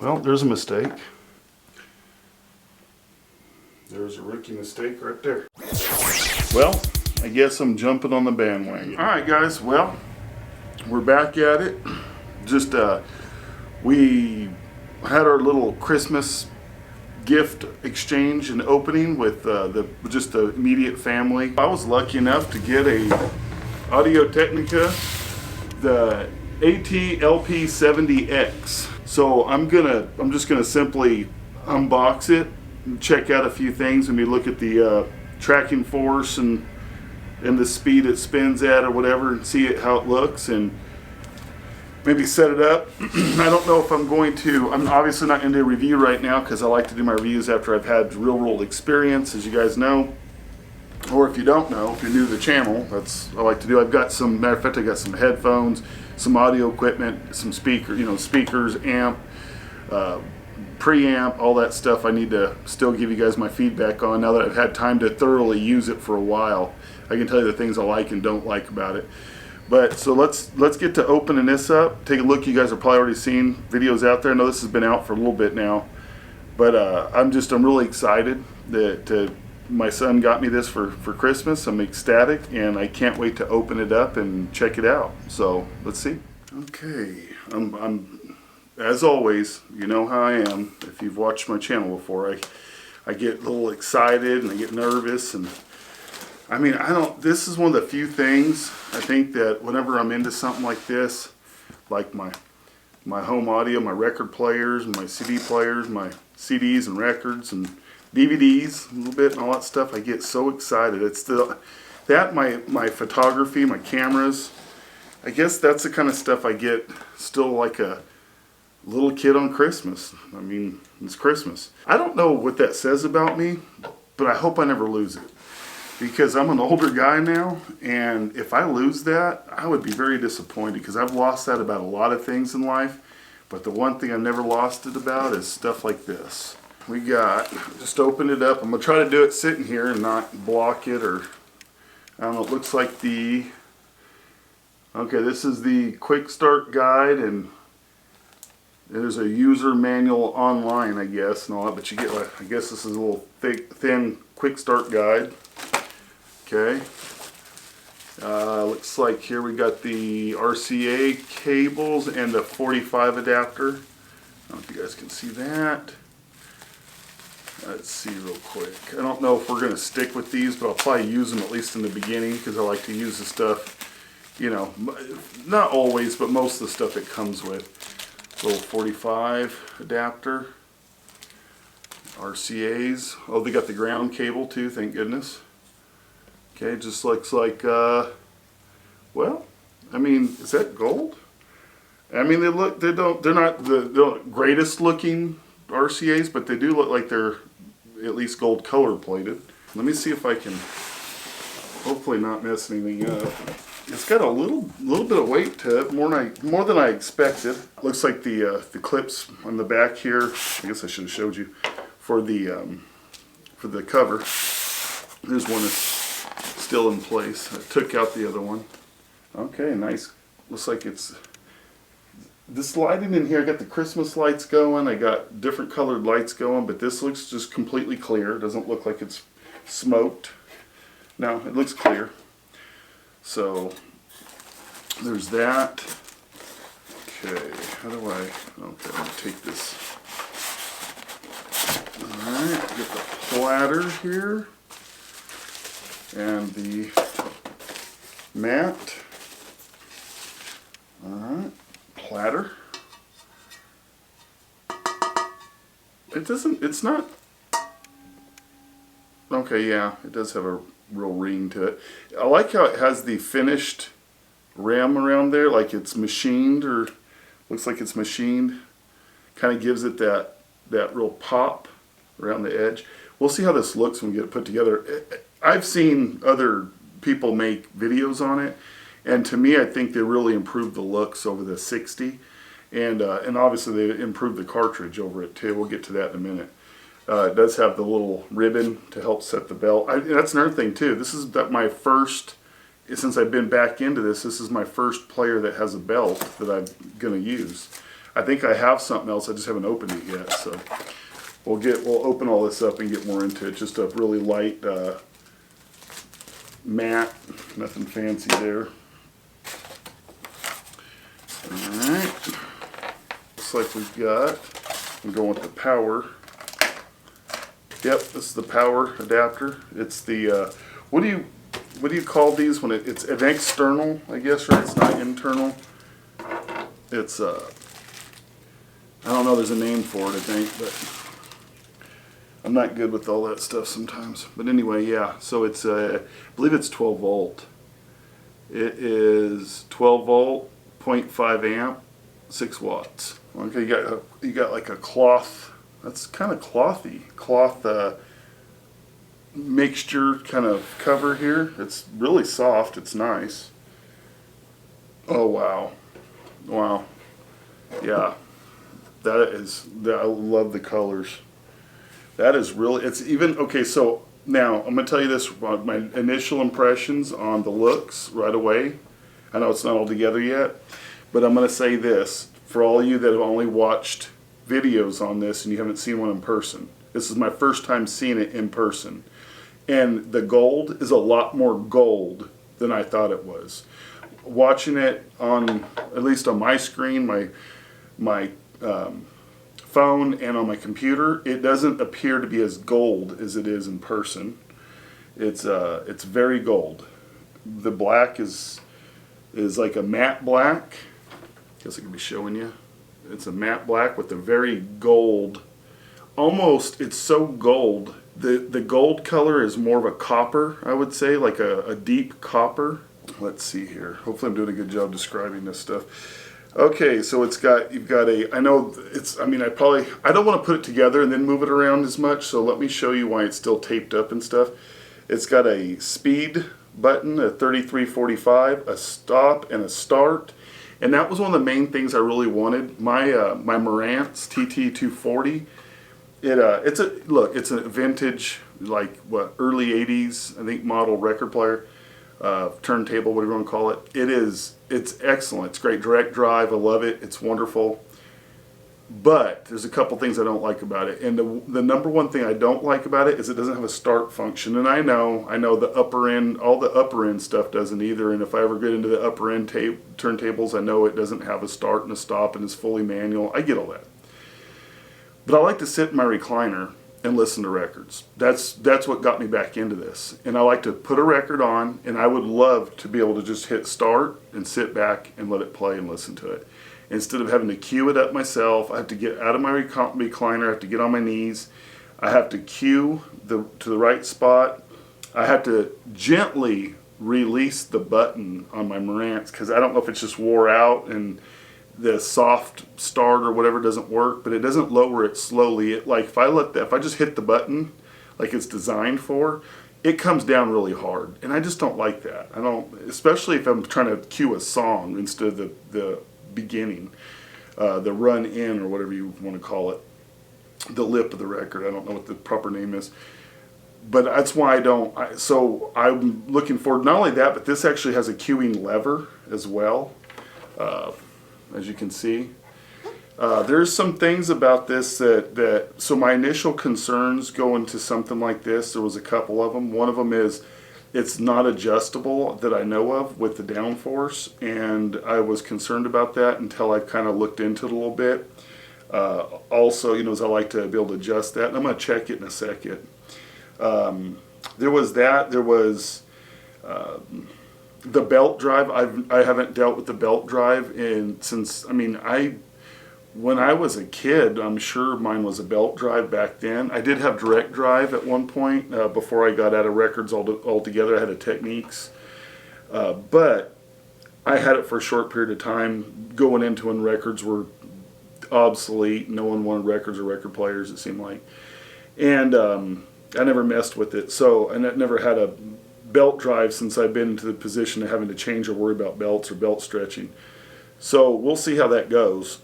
Well, there's a mistake. There's a rookie mistake right there. Well, I guess I'm jumping on the bandwagon. Alright guys, well, we're back at it. Just, we had our little Christmas gift exchange and opening with just the immediate family. I was lucky enough to get a Audio Technica, the AT-LP70X. So I'm just gonna simply unbox it and check out a few things. When we look at the tracking force and the speed it spins at or whatever, and see how it looks, and maybe set it up. I don't know if I'm obviously not going to do a review right now because I like to do my reviews after I've had real world experience, as you guys know. Or if you don't know, if you're new to the channel, that's what I like to do. I've got some, matter of fact, I got some headphones, some audio equipment, some speakers, amp, preamp, all that stuff I need to still give you guys my feedback on now that I've had time to thoroughly use it for a while. I can tell you the things I like and don't like about it. But so let's get to opening this up. Take a look. You guys have probably already seen videos out there. I know this has been out for a little bit now, but I'm really excited that my son got me this for Christmas. I'm ecstatic, and I can't wait to open it up and check it out. So let's see. Okay, I'm as always, you know how I am. If you've watched my channel before, I get a little excited and I get nervous, and I mean, this is one of the few things I think that whenever I'm into something like this, like my home audio, my record players, and my CD players, my CDs and records and DVDs a little bit and all that stuff, I get so excited. It's my photography, my cameras, I guess that's the kind of stuff I get still like a little kid on Christmas. I mean, it's Christmas. I don't know what that says about me, but I hope I never lose it. Because I'm an older guy now, and if I lose that, I would be very disappointed, because I've lost that about a lot of things in life, but the one thing I've never lost it about is stuff like this. We got, just open it up. I'm going to try to do it sitting here and not block it, or, I don't know, it looks like okay, this is the quick start guide, and there's a user manual online, I guess, and all that, but you get, I guess this is a little thin quick start guide. Okay, looks like here we got the RCA cables and the 45 adapter. I don't know if you guys can see that. Let's see real quick. I don't know if we're going to stick with these, but I'll probably use them at least in the beginning, because I like to use the stuff, you know, not always, but most of the stuff it comes with. Little 45 adapter, RCAs. Oh, they got the ground cable too, thank goodness. Okay, just looks like, well, I mean, is that gold? I mean, they're not the greatest looking RCAs, but they do look like they're at least gold color plated. Let me see if I can hopefully not mess anything up. It's got a little bit of weight to it, more than I expected. Looks like the clips on the back here, I guess I should have showed you, for the cover. There's one that's still in place. I took out the other one. Okay, nice. Looks like it's this lighting in here. I got the Christmas lights going. I got different colored lights going, but this looks just completely clear. It doesn't look like it's smoked. No, it looks clear. So there's that. Okay, how do I? Okay, I'm gonna take this. All right, get the platter here. And the mat. Alright, platter. It's not, okay, yeah, it does have a real ring to it. I like how it has the finished rim around there, like it's machined, or looks like it's machined. Kind of gives it that real pop around the edge. We'll see how this looks when we get it put together. I've seen other people make videos on it, and to me, I think they really improved the looks over the 60, and obviously they improved the cartridge over it too. We'll get to that in a minute. It does have the little ribbon to help set the belt. That's another thing too. This is my first, since I've been back into this is my first player that has a belt that I'm going to use. I think I have something else, I just haven't opened it yet. So we'll open all this up and get more into it. Just a really light matte, nothing fancy there. Alright, looks like we've got, I'm going with the power. Yep, this is the power adapter. It's the, what do you call these when it's an external, I guess, right? It's not internal. It's, I don't know, there's a name for it, I think, but I'm not good with all that stuff sometimes. But anyway, yeah, so it's, I believe it's 12 volt. It is 12 volt, 0.5 amp, 6 watts. Okay, you got like a cloth. That's kind of clothy, cloth mixture kind of cover here. It's really soft, it's nice. Oh wow, wow, yeah, I love the colors. That is really, it's even, okay, so now I'm going to tell you this, my initial impressions on the looks right away. I know it's not all together yet, but I'm going to say this, for all you that have only watched videos on this and you haven't seen one in person. This is my first time seeing it in person. And the gold is a lot more gold than I thought it was. Watching it on, at least on my screen, my phone and on my computer, it doesn't appear to be as gold as it is in person. It's very gold. The black is like a matte black. Guess I could be showing you. It's a matte black with a very gold, almost, it's so gold. The gold color is more of a copper, I would say, like a deep copper. Let's see here. Hopefully I'm doing a good job describing this stuff. Okay, so you've got a, I know it's, I mean, I don't want to put it together and then move it around as much, so let me show you why it's still taped up and stuff. It's got a speed button, a 3345, a stop, and a start. And that was one of the main things I really wanted. My Marantz TT240. It's a vintage, like what, early 80s, I think, model record player, turntable, whatever you want to call it. It's excellent. It's great direct drive. I love it. It's wonderful. But there's a couple things I don't like about it. And the number one thing I don't like about it is it doesn't have a start function. And I know the upper end, all the upper end stuff doesn't either. And if I ever get into the upper end turntables, I know it doesn't have a start and a stop and is fully manual. I get all that. But I like to sit in my recliner and listen to records. That's what got me back into this. And I like to put a record on, and I would love to be able to just hit start and sit back and let it play and listen to it. Instead of having to cue it up myself, I have to get out of my recliner, I have to get on my knees, I have to cue to the right spot, I have to gently release the button on my Marantz, because I don't know if it's just wore out and the soft start or whatever doesn't work, but it doesn't lower it slowly. If I just hit the button like it's designed for, it comes down really hard, and I just don't like that. I don't, especially if I'm trying to cue a song instead of the beginning, the run in, or whatever you want to call it, the lip of the record. I don't know what the proper name is, but that's why I don't. So I'm looking forward, not only that, but this actually has a cueing lever as well, as you can see. There's some things about this so my initial concerns going to something like this, there was a couple of them. One of them is it's not adjustable that I know of with the downforce, and I was concerned about that until I kind of looked into it a little bit. Also, as I like to be able to adjust that, and I'm going to check it in a second. There was that. There was the belt drive. I haven't dealt with the belt drive when I was a kid. I'm sure mine was a belt drive back then. I did have direct drive at one point before I got out of records altogether. I had a Techniques, but I had it for a short period of time going into when records were obsolete. No one wanted records or record players, it seemed like, and I never messed with it. So, and I never had a belt drive since I've been into the position of having to change or worry about belts or belt stretching. So we'll see how that goes.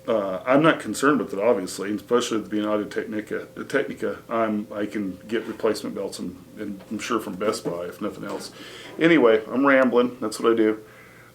I'm not concerned with it, obviously, especially with being out of Technica. I can get replacement belts, and I'm sure from Best Buy, if nothing else. Anyway, I'm rambling. That's what I do.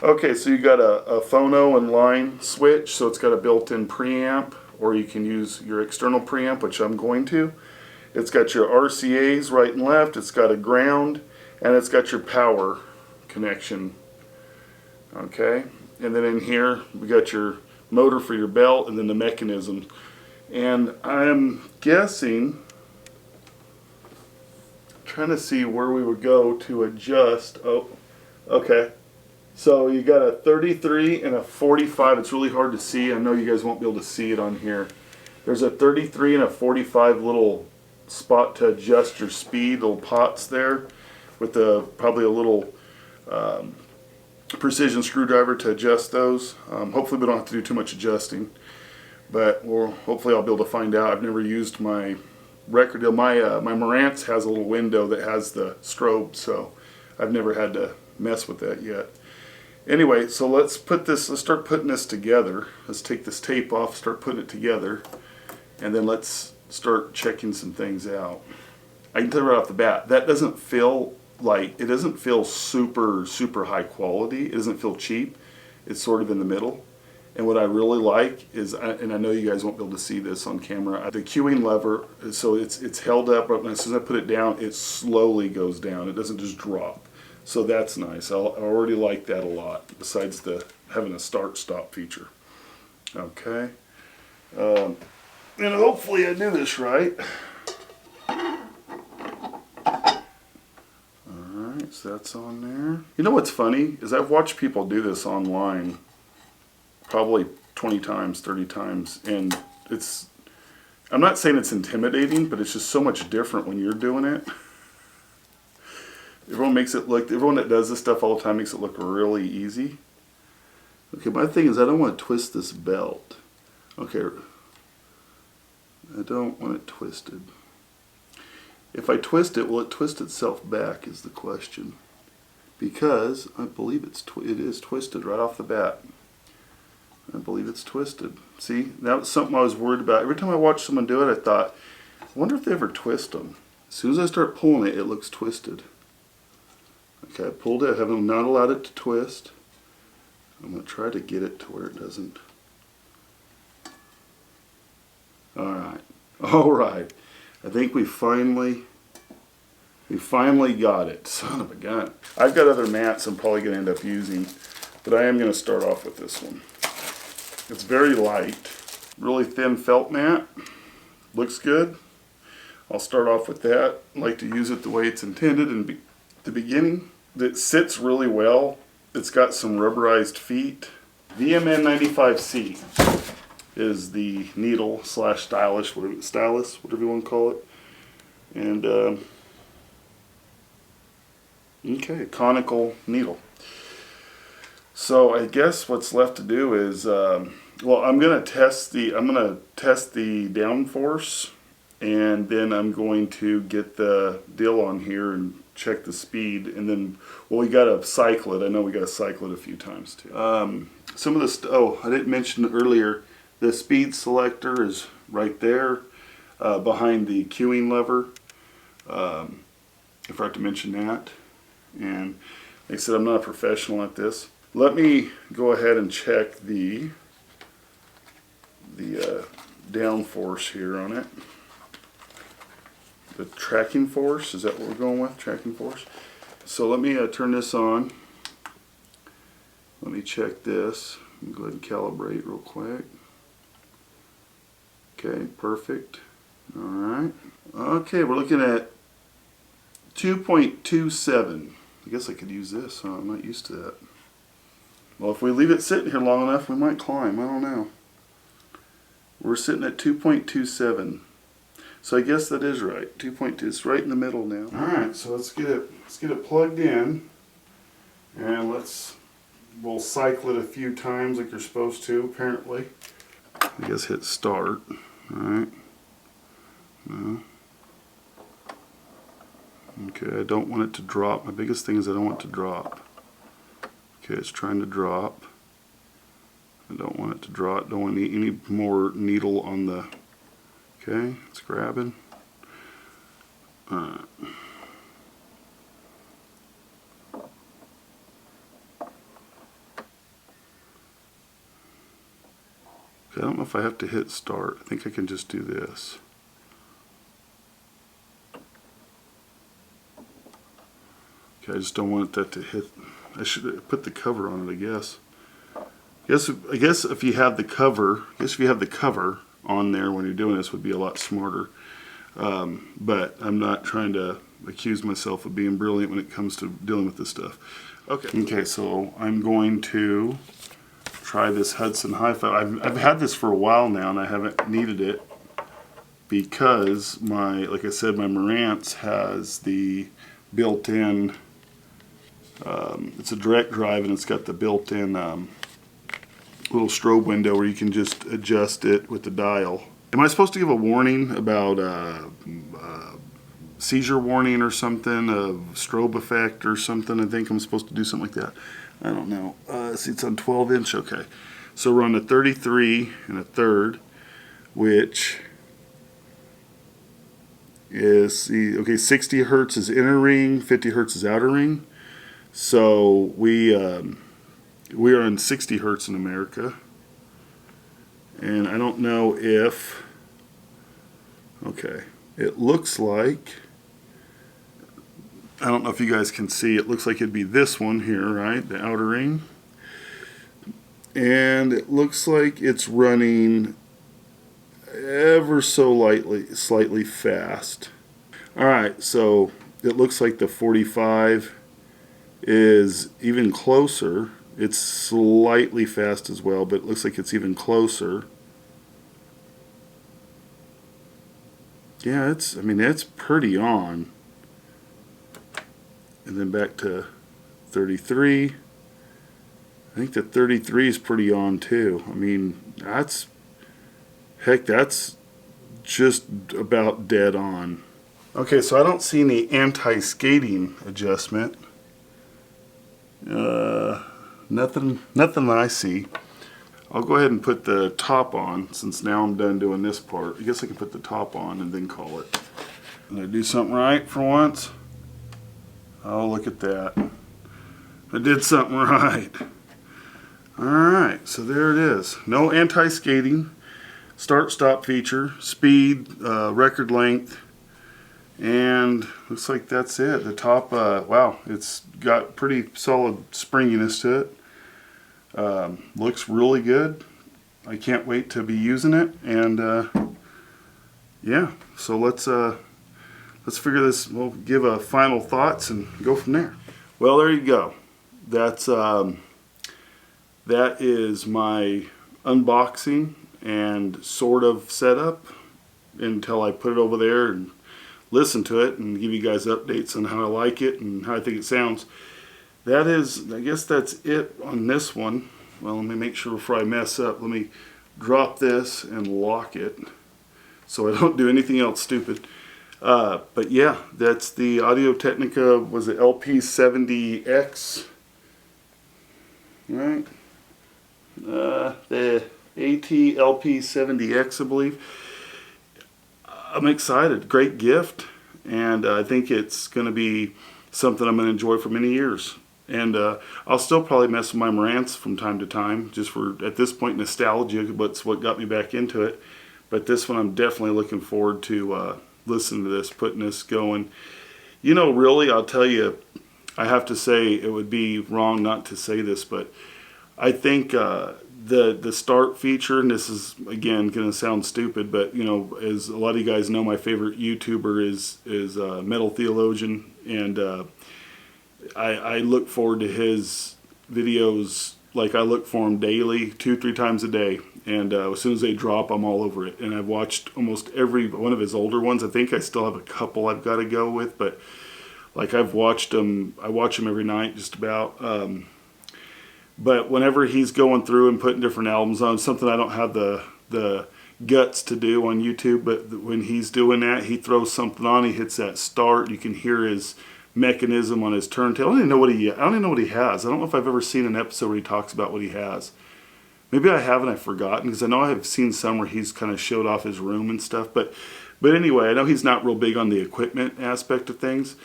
Okay, so you got a phono and line switch, so it's got a built-in preamp, or you can use your external preamp, which I'm going to. It's got your RCAs right and left, it's got a ground, and it's got your power connection. Okay, and then in here we got your motor for your belt and then the mechanism. And I'm guessing, trying to see where we would go to adjust. Oh, okay. So you got a 33 and a 45. It's really hard to see. I know you guys won't be able to see it on here. There's a 33 and a 45 little spot to adjust your speed, little pots there, with probably a little precision screwdriver to adjust those. Hopefully we don't have to do too much adjusting, but hopefully I'll be able to find out. I've never used my record deal. My Marantz has a little window that has the strobe, so I've never had to mess with that yet. Anyway, so let's start putting this together. Let's take this tape off, start putting it together, and then let's start checking some things out. I can tell you right off the bat, that doesn't feel super high quality. It doesn't feel cheap. It's sort of in the middle. And what I really like is, and I know you guys won't be able to see this on camera, the cueing lever, so it's held up, but as soon as I put it down, it slowly goes down. It doesn't just drop. So that's nice. I already like that a lot, besides having a start-stop feature. Okay. And hopefully I do this right. Alright, so that's on there. You know what's funny is I've watched people do this online probably 20 times, 30 times, and I'm not saying it's intimidating, but it's just so much different when you're doing it. Everyone that does this stuff all the time makes it look really easy. Okay, my thing is I don't want to twist this belt. Okay, I don't want it twisted. If I twist it, will it twist itself back is the question. Because I believe it is twisted right off the bat. I believe it's twisted. See, that was something I was worried about. Every time I watched someone do it, I thought, I wonder if they ever twist them. As soon as I start pulling it, it looks twisted. Okay, I pulled it. I have not allowed it to twist. I'm going to try to get it to where it doesn't. Alright. Alright. I think we finally got it. Son of a gun. I've got other mats I'm probably going to end up using, but I am going to start off with this one. It's very light. Really thin felt mat. Looks good. I'll start off with that. I like to use it the way it's intended in the beginning. It sits really well. It's got some rubberized feet. VMN95C is the needle / stylus, whatever you want to call it. And okay, conical needle. So I guess what's left to do is, well, I'm gonna test the downforce, and then I'm going to get the deal on here and check the speed, and then, well, we gotta cycle it. I know we gotta cycle it a few times too. Some of the oh, I didn't mention earlier, the speed selector is right there behind the cueing lever. I forgot to mention that. And like I said, I'm not a professional at this. Let me go ahead and check the downforce here on it. The tracking force, is that what we're going with? Tracking force. So let me turn this on. Let me check this. Let me go ahead and calibrate real quick. Okay, perfect. Alright. Okay, we're looking at 2.27. I guess I could use this, huh? I'm not used to that. Well, if we leave it sitting here long enough, we might climb. I don't know. We're sitting at 2.27. So I guess that is right. 2.2. It's right in the middle now. Alright, so let's get it plugged in. And we'll cycle it a few times like you're supposed to, apparently. I guess hit start. Alright. No. Okay, I don't want it to drop. My biggest thing is I don't want it to drop. Okay, it's trying to drop. I don't want it to drop. Don't want any more needle on the. Okay, it's grabbing. Alright. I don't know if I have to hit start. I think I can just do this. Okay, I just don't want that to hit. I should put the cover on it, I guess. I guess if you have the cover, on there when you're doing this would be a lot smarter. But I'm not trying to accuse myself of being brilliant when it comes to dealing with this stuff. Okay, so I'm going to try this Hudson Hi-Fi. I've had this for a while now and I haven't needed it because like I said, my Marantz has the built-in, it's a direct drive and it's got the built-in little strobe window where you can just adjust it with the dial. Am I supposed to give a warning about seizure warning or something, a strobe effect or something? I think I'm supposed to do something like that. I don't know. See, it's on 12-inch. Okay. So we're on a 33 1/3, which is, okay, 60 hertz is inner ring, 50 hertz is outer ring. So we are in 60 hertz in America. And I don't know if, okay, it looks like, I don't know if you guys can see, it looks like it'd be this one here, right, the outer ring. And it looks like it's running ever so slightly fast. Alright, so it looks like the 45 is even closer. It's slightly fast as well, but it looks like it's even closer. Yeah, it's pretty on. And then back to 33. I think the 33 is pretty on too. I mean, that's just about dead on. Okay, so I don't see any anti-skating adjustment. Nothing that I see. I'll go ahead and put the top on since now I'm done doing this part. I guess I can put the top on and then call it. Did I do something right for once? Oh, look at that. I did something right. Alright, so there it is. No anti-skating. Start-stop feature. Speed, record length. And looks like that's it. The top, wow, it's got pretty solid springiness to it. Looks really good. I can't wait to be using it. And yeah, so let's figure this. We'll give a final thoughts and go from there. Well, there you go. That's that is my unboxing and sort of setup until I put it over there and listen to it and give you guys updates on how I like it and how I think it sounds. That is, I guess that's it on this one. Well, let me make sure before I mess up. Let me drop this and lock it so I don't do anything else stupid. But yeah, that's the Audio Technica, was it LP70X? Right? The AT-LP70X, I believe. I'm excited. Great gift, and I think it's going to be something I'm going to enjoy for many years. And I'll still probably mess with my Marantz from time to time, just for, at this point, nostalgia. That's what got me back into it. But this one, I'm definitely looking forward to listening to this, putting this going. You know, really, I'll tell you, I have to say, it would be wrong not to say this, but I think the start feature, and this is again going to sound stupid, but you know, as a lot of you guys know, my favorite YouTuber is Metal Theologian, and I look forward to his videos. Like, I look for him daily, 2-3 times a day, and as soon as they drop, I'm all over it. And I've watched almost every one of his older ones. I think I still have a couple I've got to go with, but like, I've watched them. I watch them every night, just about. But whenever he's going through and putting different albums on, something I don't have the guts to do on YouTube, but when he's doing that, he throws something on, he hits that start, you can hear his mechanism on his turntable. I don't even know what he has. I don't know if I've ever seen an episode where he talks about what he has. Maybe I have and I've forgotten, because I know I have seen some where he's kind of showed off his room and stuff. But anyway, I know he's not real big on the equipment aspect of things.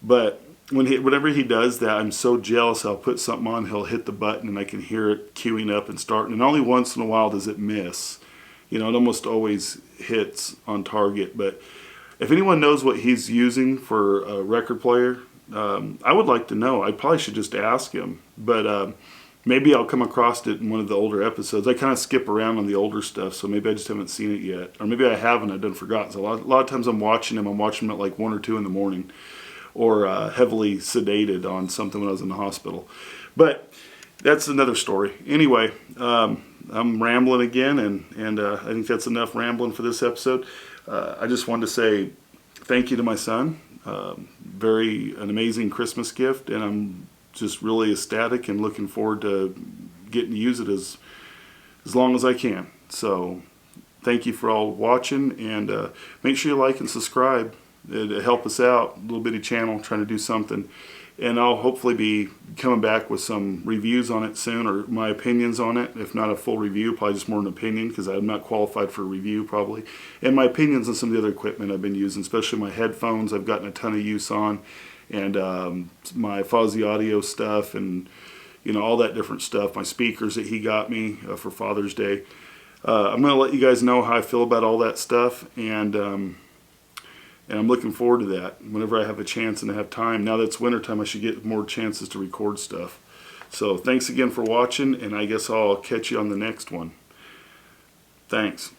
But whenever he does that, I'm so jealous. I'll put something on, he'll hit the button, and I can hear it queuing up and starting. And only once in a while does it miss. You know, it almost always hits on target. But if anyone knows what he's using for a record player, I would like to know. I probably should just ask him. But maybe I'll come across it in one of the older episodes. I kind of skip around on the older stuff, so maybe I just haven't seen it yet. Or maybe I haven't, I've done forgotten. So a lot of times I'm watching him at like 1 or 2 in the morning, or heavily sedated on something when I was in the hospital. But that's another story. Anyway, I'm rambling again, and I think that's enough rambling for this episode. I just wanted to say thank you to my son. An amazing Christmas gift, and I'm just really ecstatic and looking forward to getting to use it as long as I can. So thank you for all watching, and make sure you like and subscribe. It'll help us out, a little bitty channel trying to do something. And I'll hopefully be coming back with some reviews on it soon, or my opinions on it. If not a full review, probably just more an opinion, because I'm not qualified for a review probably. And my opinions on some of the other equipment I've been using, especially my headphones I've gotten a ton of use on, and my fuzzy audio stuff, and you know, all that different stuff. My speakers that he got me for Father's Day. I'm going to let you guys know how I feel about all that stuff, and I'm looking forward to that whenever I have a chance and I have time. Now that it's wintertime, I should get more chances to record stuff. So thanks again for watching, and I guess I'll catch you on the next one. Thanks.